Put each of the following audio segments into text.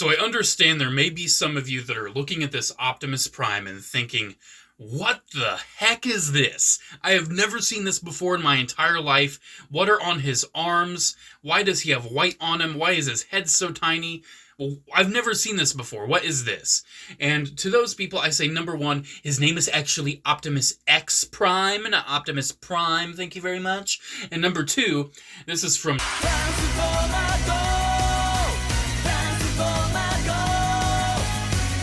So I understand there may be some of you that are looking at this Optimus Prime and thinking, what the heck is this? I have never seen this before in my entire life. What are on his arms? Why does he have white on him? Why is his head so tiny? Well, I've never seen this before. What is this? And to those people, I say, number one, his name is actually Optimus EXPRIME, not Optimus Prime. Thank you very much. And number two, this is from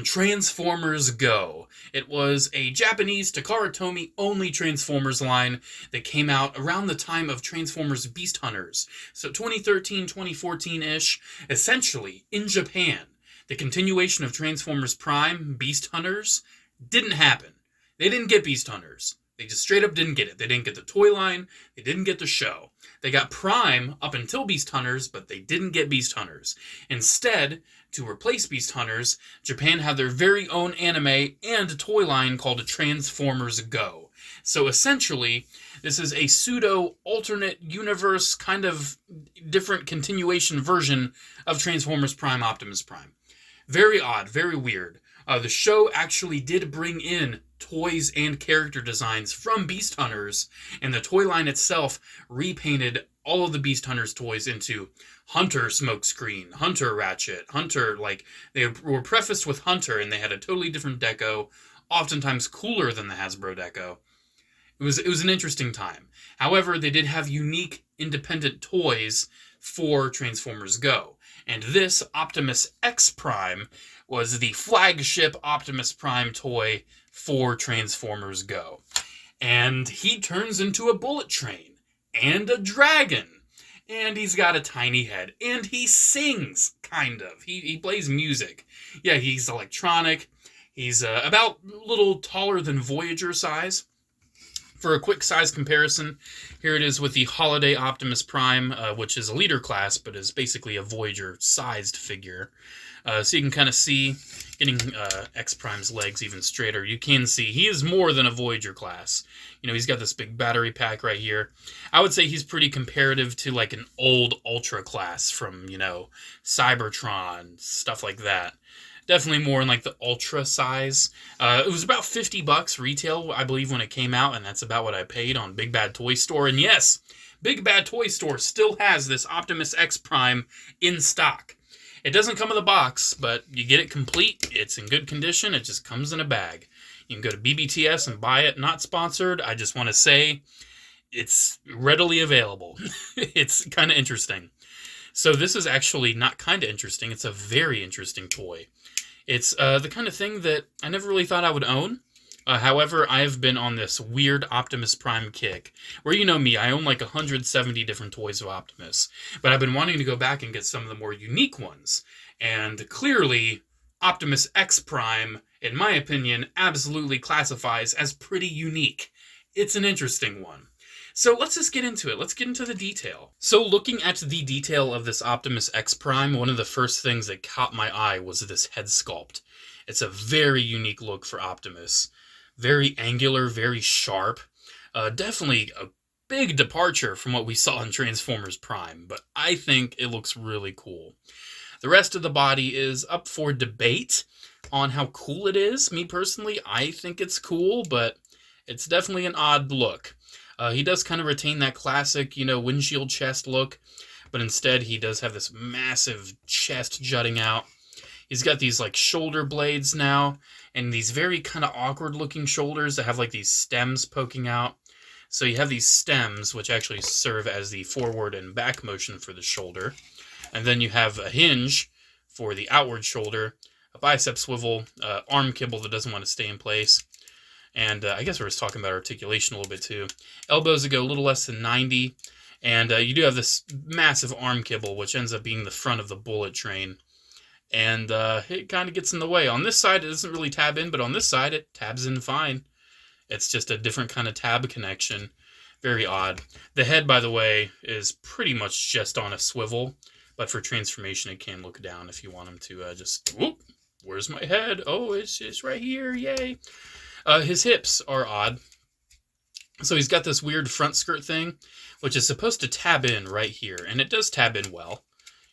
Transformers Go. It was a Japanese Takara Tomy only Transformers line that came out around the time of Transformers Beast Hunters. So 2013, 2014-ish, essentially in Japan. The continuation of Transformers Prime, Beast Hunters, didn't happen. They didn't get Beast Hunters. They just straight up didn't get it. They didn't get the toy line. They didn't get the show. They got Prime up until Beast Hunters, but they didn't get Beast Hunters. Instead, to replace Beast Hunters, Japan had their very own anime and toy line called Transformers Go. So essentially, this is a pseudo-alternate universe, kind of different continuation version of Transformers Prime, Optimus Prime. Very odd, very weird. The show actually did bring in toys and character designs from Beast Hunters, and the toy line itself repainted all of the Beast Hunters toys into Hunter Smokescreen, Hunter Ratchet, Hunter, like, they were prefaced with Hunter, and they had a totally different deco, oftentimes cooler than the Hasbro deco. It was an interesting time. However, they did have unique, independent toys for Transformers Go. And this Optimus EXPRIME was the flagship Optimus Prime toy for Transformers Go. And he turns into a bullet train, and a dragon, and he's got a tiny head, and he sings, kind of. He plays music. Yeah, he's electronic. He's about a little taller than Voyager size. For a quick size comparison, here it is with the Holiday Optimus Prime, which is a leader class, but is basically a Voyager-sized figure. So you can kind of see, getting X-Prime's legs even straighter, you can see he is more than a Voyager class. You know, he's got this big battery pack right here. I would say he's pretty comparative to like an old Ultra class from, you know, Cybertron, stuff like that. Definitely more in like the Ultra size. It was about $50 retail, I believe, when it came out, and that's about what I paid on Big Bad Toy Store. And yes, Big Bad Toy Store still has this Optimus EXPRIME in stock. It doesn't come in the box, but you get it complete. It's in good condition. It just comes in a bag. You can go to BBTS and buy it. Not sponsored. I just want to say it's readily available. It's kind of interesting. So this is actually not kind of interesting. It's a very interesting toy. It's the kind of thing that I never really thought I would own. However, I've been on this weird Optimus Prime kick, where, you know me, I own like 170 different toys of Optimus, but I've been wanting to go back and get some of the more unique ones, and clearly, Optimus EXPRIME, in my opinion, absolutely classifies as pretty unique. It's an interesting one. So let's just get into it. Let's get into the detail. So looking at the detail of this Optimus EXPRIME, one of the first things that caught my eye was this head sculpt. It's a very unique look for Optimus. Very angular, very sharp. Definitely a big departure from what we saw in Transformers Prime, but I think it looks really cool. The rest of the body is up for debate on how cool it is. Me personally, I think it's cool, but it's definitely an odd look. He does kind of retain that classic, you know, windshield chest look, but instead he does have this massive chest jutting out. He's got these like shoulder blades now, and these very kind of awkward looking shoulders that have like these stems poking out. So you have these stems, which actually serve as the forward and back motion for the shoulder. And then you have a hinge for the outward shoulder, a bicep swivel, arm kibble that doesn't want to stay in place. And I guess we're just talking about articulation a little bit too. Elbows that go a little less than 90. And you do have this massive arm kibble, which ends up being the front of the bullet train. And it kind of gets in the way. On this side, it doesn't really tab in, but on this side, it tabs in fine. It's just a different kind of tab connection. Very odd. The head, by the way, is pretty much just on a swivel, but for transformation, it can look down if you want him to just, whoop, where's my head? Oh, it's right here, yay. His hips are odd. So he's got this weird front skirt thing, which is supposed to tab in right here, and it does tab in well.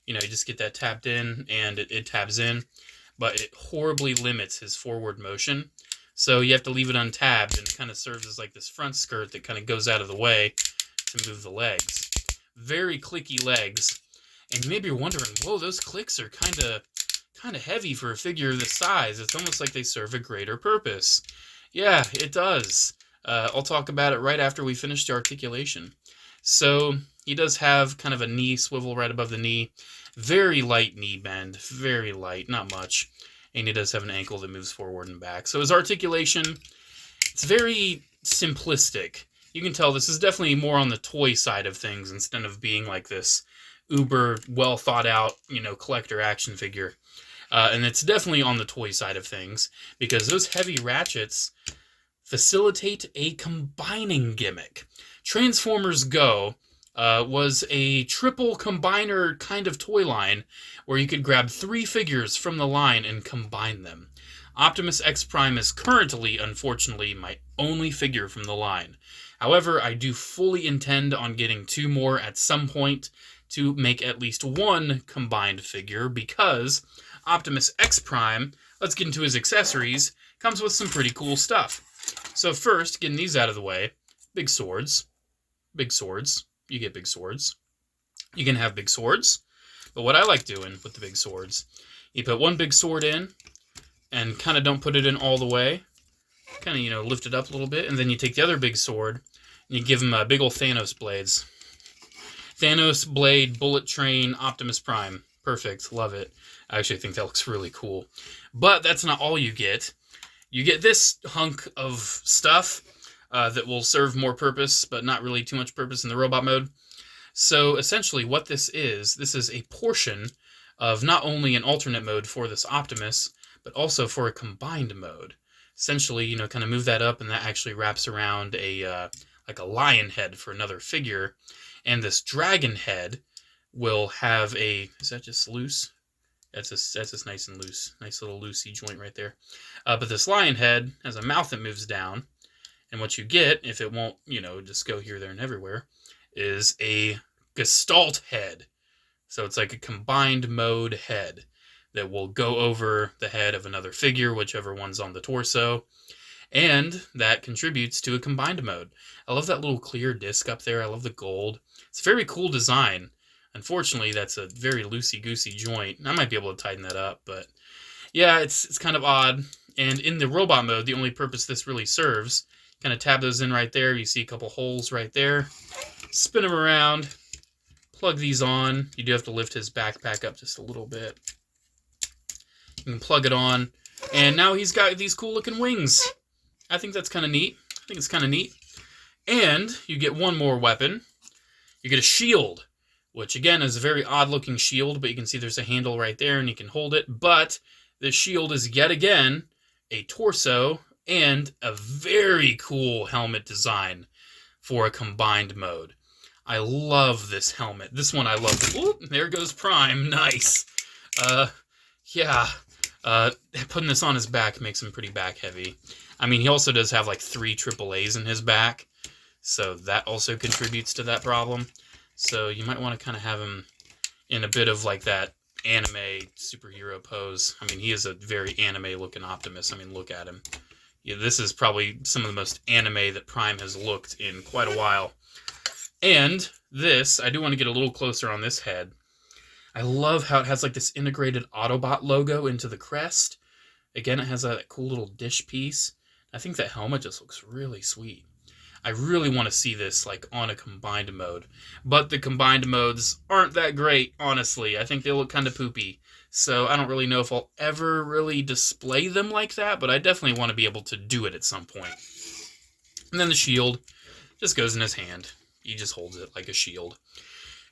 You know, you just get that tapped in and it tabs in, but it horribly limits his forward motion. So you have to leave it untabbed, and it kind of serves as like this front skirt that kind of goes out of the way to move the legs. Very clicky legs. And maybe you're wondering, whoa, those clicks are kind of heavy for a figure this size. It's almost like they serve a greater purpose. Yeah, it does. I'll talk about it right after we finish the articulation. So he does have kind of a knee swivel right above the knee. Very light knee bend. Very light, not much. And he does have an ankle that moves forward and back. So his articulation, it's very simplistic. You can tell this is definitely more on the toy side of things instead of being like this uber well thought out, you know, collector action figure. And it's definitely on the toy side of things because those heavy ratchets facilitate a combining gimmick. Transformers Go was a triple combiner kind of toy line where you could grab 3 figures from the line and combine them. Optimus EXPRIME is currently, unfortunately, my only figure from the line. However, I do fully intend on getting 2 more at some point to make at least 1 combined figure because Optimus EXPRIME, let's get into his accessories, comes with some pretty cool stuff. So first, getting these out of the way, big swords. Big swords. You get big swords. You can have big swords, but what I like doing with the big swords, you put 1 big sword in and kind of don't put it in all the way. Kind of, you know, lift it up a little bit, and then you take the other big sword and you give him big old Thanos blades. Thanos blade, bullet train, Optimus Prime. Perfect. Love it. I actually think that looks really cool. But that's not all you get. You get this hunk of stuff that will serve more purpose, but not really too much purpose in the robot mode. So essentially what this is a portion of not only an alternate mode for this Optimus, but also for a combined mode. Essentially, you know, kind of move that up, and that actually wraps around a like a lion head for another figure. And this dragon head will have a... Is that just loose? That's just nice and loose. Nice little loosey joint right there. But this lion head has a mouth that moves down. And what you get, if it won't, you know, just go here, there, and everywhere, is a Gestalt head. So it's like a combined mode head that will go over the head of another figure, whichever one's on the torso. And that contributes to a combined mode. I love that little clear disc up there. I love the gold. It's a very cool design. Unfortunately, that's a very loosey-goosey joint. I might be able to tighten that up, but yeah, it's kind of odd. And in the robot mode, the only purpose this really serves, kind of tab those in right there. You see a couple holes right there. Spin them around. Plug these on. You do have to lift his backpack up just a little bit. You can plug it on. And now he's got these cool-looking wings. I think that's kind of neat. I think it's kind of neat. And you get one more weapon. You get a shield, which again is a very odd-looking shield, but you can see there's a handle right there and you can hold it. But this shield is yet again a torso and a very cool helmet design for a combined mode. I love this helmet. This one I love. Ooh, there goes Prime. Nice. Yeah. Putting this on his back makes him pretty back heavy. I mean, he also does have like 3 AAAs in his back, so that also contributes to that problem. So you might want to kind of have him in a bit of like that anime superhero pose. I mean, he is a very anime-looking Optimus. I mean, look at him. Yeah, this is probably some of the most anime that Prime has looked in quite a while. And this, I do want to get a little closer on this head. I love how it has like this integrated Autobot logo into the crest. Again, it has that cool little dish piece. I think that helmet just looks really sweet. I really want to see this like on a combined mode. But the combined modes aren't that great, honestly. I think they look kind of poopy. So I don't really know if I'll ever really display them like that, but I definitely want to be able to do it at some point. And then the shield just goes in his hand. He just holds it like a shield.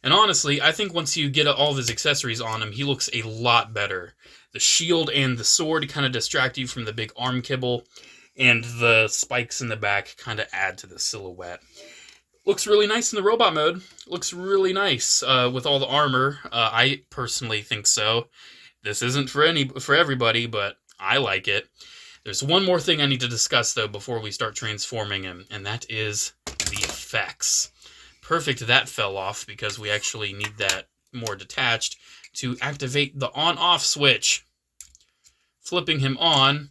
And honestly, I think once you get all of his accessories on him, he looks a lot better. The shield and the sword kind of distract you from the big arm kibble, and the spikes in the back kind of add to the silhouette. Looks really nice in the robot mode. Looks really nice with all the armor. I personally think so. This isn't for everybody, but I like it. There's one more thing I need to discuss, though, before we start transforming him, and that is the effects. Perfect that fell off, because we actually need that more detached to activate the on-off switch. Flipping him on,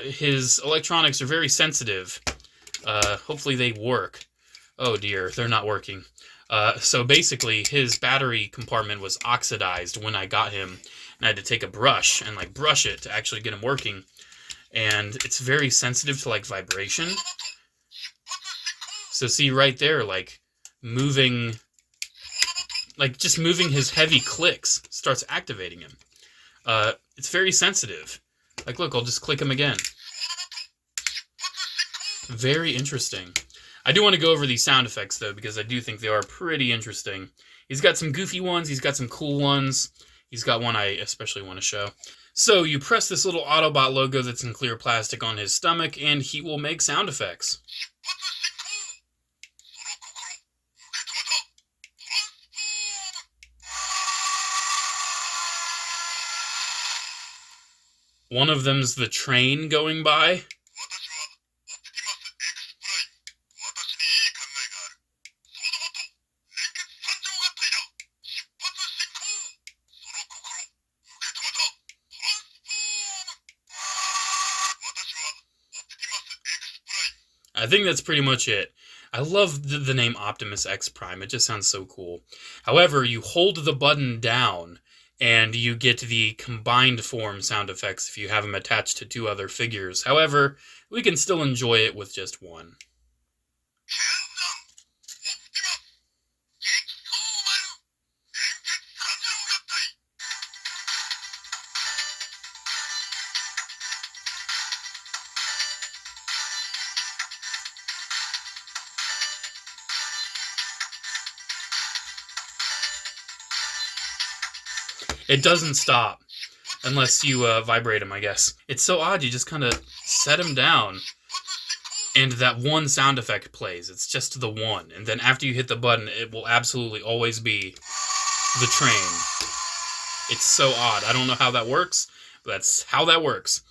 his electronics are very sensitive. Hopefully they work. Oh dear, they're not working. So basically, his battery compartment was oxidized when I got him, and I had to take a brush and like brush it to actually get him working. And it's very sensitive to like vibration. So see right there, like moving, like just moving his heavy clicks starts activating him. It's very sensitive. Like look, I'll just click him again. Very interesting. I do want to go over these sound effects, though, because I do think they are pretty interesting. He's got some goofy ones. He's got some cool ones. He's got one I especially want to show. So you press this little Autobot logo that's in clear plastic on his stomach, and he will make sound effects. One of them's the train going by. I think that's pretty much it. I love the name Optimus X Prime. It just sounds so cool. However, you hold the button down, and you get the combined form sound effects if you have them attached to two other figures. However, we can still enjoy it with just one. It doesn't stop unless you vibrate him, I guess. It's so odd, you just kind of set him down and that one sound effect plays. It's just the one. And then after you hit the button, it will absolutely always be the train. It's so odd. I don't know how that works, but that's how that works.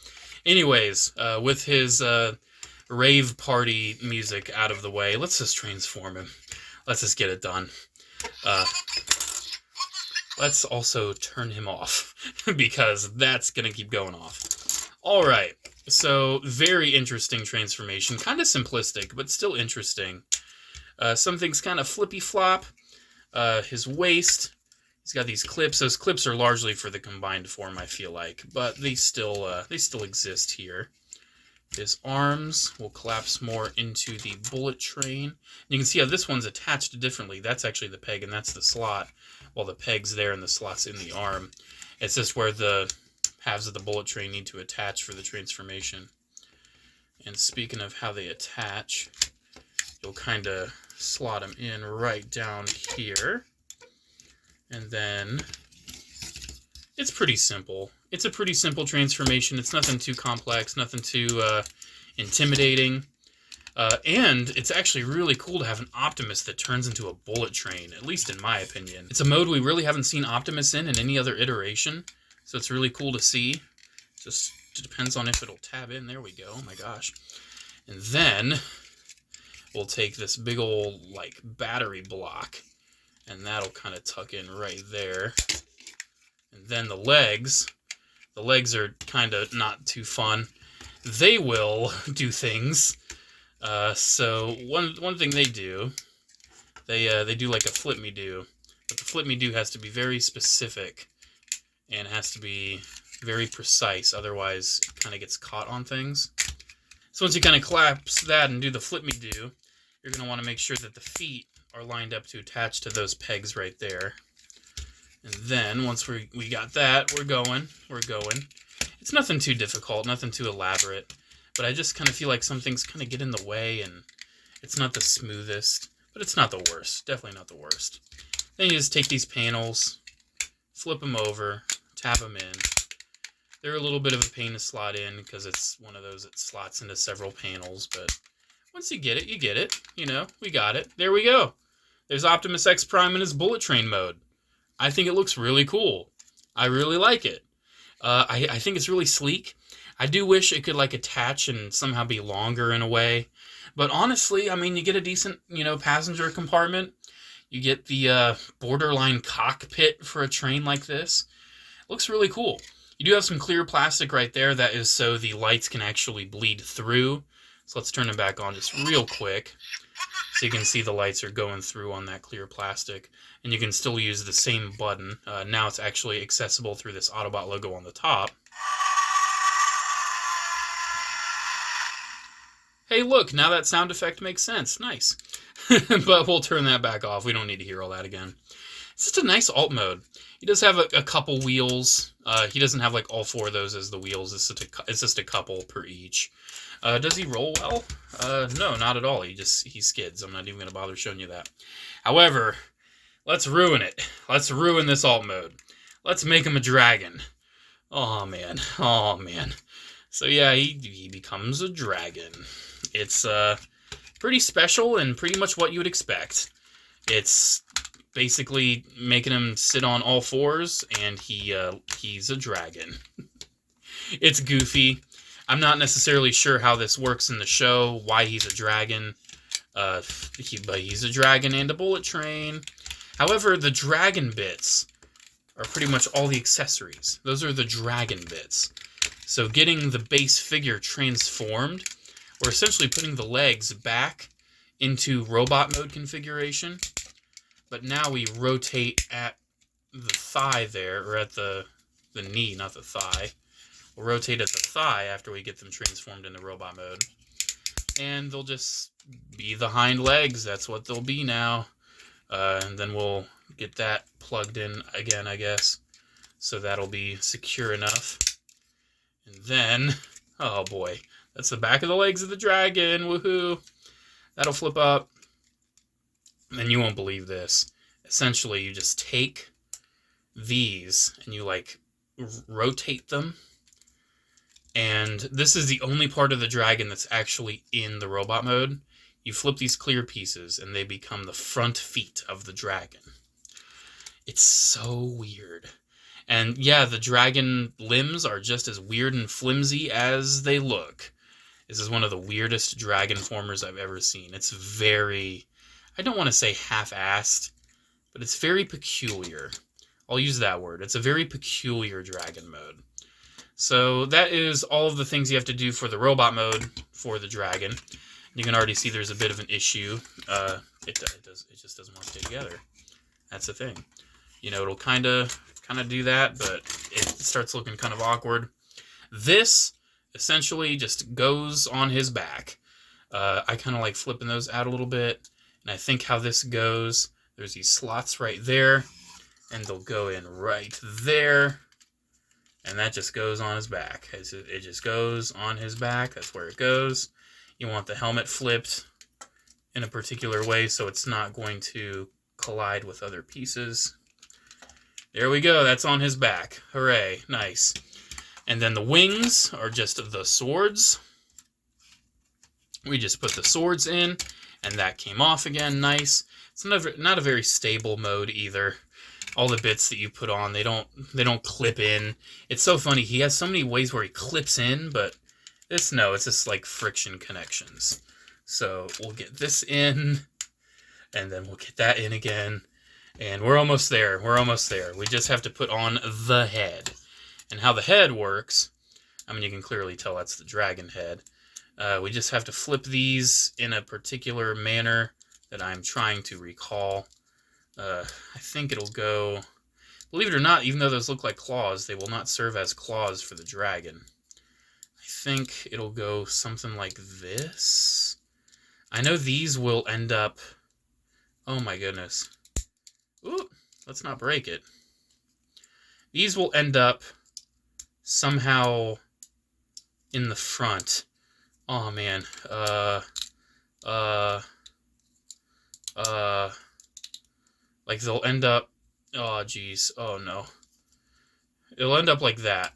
Anyways, with his rave party music out of the way, let's just transform him. Let's just get it done. Let's also turn him off, because that's going to keep going off. Alright, so very interesting transformation. Kind of simplistic, but still interesting. Some things kind of flippy-flop. His waist, he's got these clips. Those clips are largely for the combined form, I feel like, but they still exist here. His arms will collapse more into the bullet train. And you can see how this one's attached differently. That's actually the peg, and that's the slot, while the peg's there and the slot's in the arm. It's just where the halves of the bullet train need to attach for the transformation. And speaking of how they attach, you'll kind of slot them in right down here. And then it's pretty simple. It's a pretty simple transformation. It's nothing too complex, nothing too intimidating. And it's actually really cool to have an Optimus that turns into a bullet train, at least in my opinion. It's a mode we really haven't seen Optimus in any other iteration, so it's really cool to see. Just depends on if it'll tab in. There we go. Oh my gosh. And then we'll take this big old like battery block, and that'll kind of tuck in right there. And then the legs are kind of not too fun. They will do things. So one thing they do, they do like a flip me do, but the flip me do has to be very specific and has to be very precise. Otherwise, it kind of gets caught on things. So once you kind of collapse that and do the flip me do, you're going to want to make sure that the feet are lined up to attach to those pegs right there. And then once we got that, we're going. It's nothing too difficult, nothing too elaborate. But I just kind of feel like some things kind of get in the way, and it's not the smoothest, but it's not the worst. Definitely not the worst. Then you just take these panels, flip them over, tap them in. They're a little bit of a pain to slot in because it's one of those that slots into several panels, but once you get it, you get it. You know, we got it. There we go. There's Optimus X Prime in his bullet train mode. I think it looks really cool. I really like it. I think it's really sleek. I do wish it could like attach and somehow be longer in a way. But honestly, I mean, you get a decent, passenger compartment. You get the borderline cockpit for a train like this. Looks really cool. You do have some clear plastic right there. That is so the lights can actually bleed through. So let's turn it back on just real quick. So you can see the lights are going through on that clear plastic. And you can still use the same button. Now it's actually accessible through this Autobot logo on the top. Hey, look, now that sound effect makes sense. Nice. But we'll turn that back off. We don't need to hear all that again. It's just a nice alt mode. He does have a couple wheels. He doesn't have like all 4 of those as the wheels. It's just a couple per each. Does he roll well? No, not at all. He skids. I'm not even going to bother showing you that. However, let's ruin it. Let's ruin this alt mode. Let's make him a dragon. Oh, man. Oh, man. So, yeah, he becomes a dragon. It's pretty special and pretty much what you would expect. It's basically making him sit on all 4s, and he's a dragon. It's goofy. I'm not necessarily sure how this works in the show, why he's a dragon. But he's a dragon and a bullet train. However, the dragon bits are pretty much all the accessories. Those are the dragon bits. So getting the base figure transformed, we're essentially putting the legs back into robot mode configuration. But now we rotate at the thigh there, or at the knee, not the thigh. We'll rotate at the thigh after we get them transformed into robot mode. And they'll just be the hind legs. That's what they'll be now. And then we'll get that plugged in again, I guess. So that'll be secure enough. And then, oh boy, that's the back of the legs of the dragon. Woohoo! That'll flip up. And you won't believe this. Essentially, you just take these and you like rotate them. And this is the only part of the dragon that's actually in the robot mode. You flip these clear pieces and they become the front feet of the dragon. It's so weird. And yeah, the dragon limbs are just as weird and flimsy as they look. This is one of the weirdest dragon formers I've ever seen. It's very, I don't want to say half-assed, but it's very peculiar. I'll use that word. It's a very peculiar dragon mode. So that is all of the things you have to do for the robot mode for the dragon. You can already see there's a bit of an issue. It just doesn't want to stay together. That's the thing. You know, it'll kind of do that, but it starts looking kind of awkward. This essentially just goes on his back. I kind of like flipping those out a little bit. And I think how this goes, there's these slots right there, and they'll go in right there. And that just goes on his back. It just goes on his back. That's where it goes. You want the helmet flipped in a particular way so it's not going to collide with other pieces. There we go. That's on his back. Hooray. Nice. And then the wings are just the swords. We just put the swords in, and that came off again. Nice. It's not a very stable mode either. All the bits that you put on, they don't clip in. It's so funny. He has so many ways where he clips in, but it's just like friction connections. So we'll get this in, and then we'll get that in again. And we're almost there. We're almost there. We just have to put on the head. And how the head works, I mean, you can clearly tell that's the dragon head. We just have to flip these in a particular manner that I'm trying to recall. I think it'll go... Believe it or not, even though those look like claws, they will not serve as claws for the dragon. I think it'll go something like this. I know these will end up... Oh my goodness. Ooh, let's not break it. These will end up somehow in the front. Oh man. Like they'll end up, oh geez, oh no. It'll end up like that,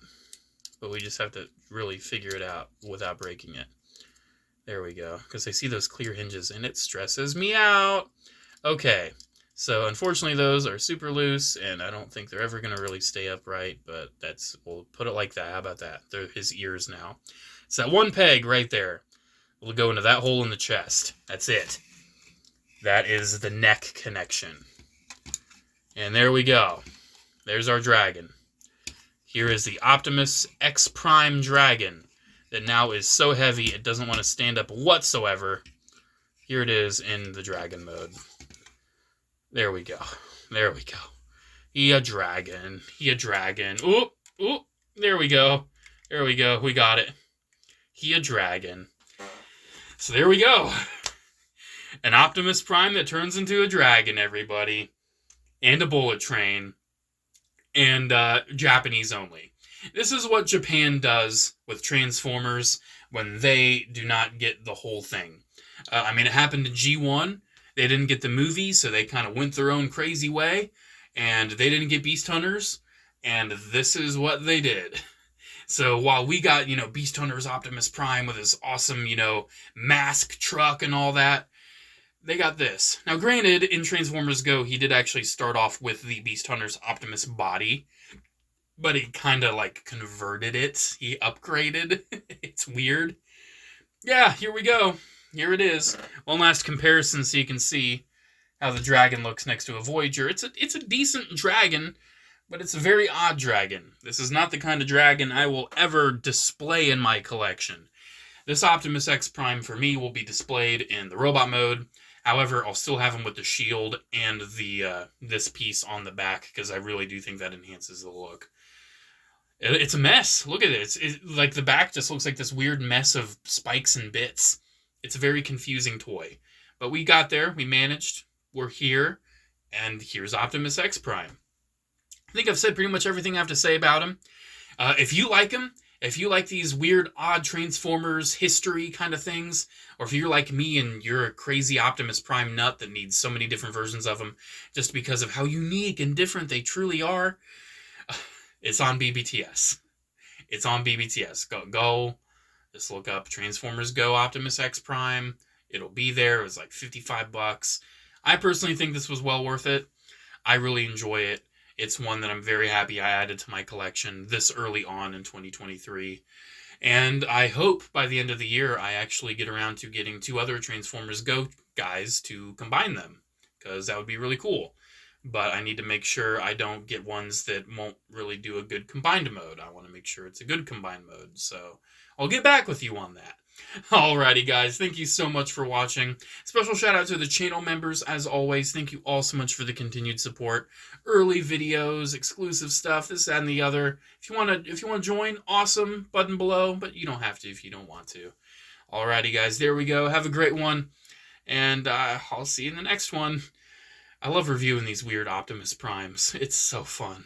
but we just have to really figure it out without breaking it. There we go, because I see those clear hinges and it stresses me out. Okay, so unfortunately those are super loose and I don't think they're ever going to really stay upright, but we'll put it like that. How about that? They're his ears now. It's that one peg right there. We'll go into that hole in the chest. That's it. That is the neck connection. And there we go. There's our dragon. Here is the Optimus EXPRIME dragon that now is so heavy it doesn't want to stand up whatsoever. Here it is in the dragon mode. There we go. There we go. He a dragon. He a dragon. Ooh, ooh. There we go. There we go. We got it. He a dragon. So there we go. An Optimus Prime that turns into a dragon, everybody. And a bullet train. And Japanese only. This is what Japan does with Transformers when they do not get the whole thing. I mean, it happened to G1. They didn't get the movie, so they kind of went their own crazy way. And they didn't get Beast Hunters. And this is what they did. So while we got, Beast Hunters Optimus Prime with his awesome, mask truck and all that, they got this. Now, granted, in Transformers Go, he did actually start off with the Beast Hunters Optimus body, but he kind of, converted it. He upgraded. It's weird. Yeah, here we go. Here it is. One last comparison so you can see how the dragon looks next to a Voyager. It's a decent dragon, but it's a very odd dragon. This is not the kind of dragon I will ever display in my collection. This Optimus EXPRIME, for me, will be displayed in the robot mode. However, I'll still have him with the shield and the this piece on the back, because I really do think that enhances the look. It's a mess. Look at it. It's the back just looks like this weird mess of spikes and bits. It's a very confusing toy. But we got there. We managed. We're here. And here's Optimus EXPRIME. I think I've said pretty much everything I have to say about him. If you like him, if you like these weird, odd Transformers history kind of things, or if you're like me and you're a crazy Optimus Prime nut that needs so many different versions of him just because of how unique and different they truly are, it's on BBTS. It's on BBTS. Go. Just look up Transformers Go Optimus EXPRIME. It'll be there. It was like $55. I personally think this was well worth it. I really enjoy it. It's one that I'm very happy I added to my collection this early on in 2023. And I hope by the end of the year I actually get around to getting 2 other Transformers Go guys to combine them, because that would be really cool. But I need to make sure I don't get ones that won't really do a good combined mode. I want to make sure it's a good combined mode. So I'll get back with you on that. Alrighty, guys. Thank you so much for watching. Special shout out to the channel members, as always. Thank you all so much for the continued support. Early videos, exclusive stuff, this, that, and the other. If you want to join, awesome. Button below, but you don't have to if you don't want to. Alrighty, guys. There we go. Have a great one. And I'll see you in the next one. I love reviewing these weird Optimus Primes. It's so fun.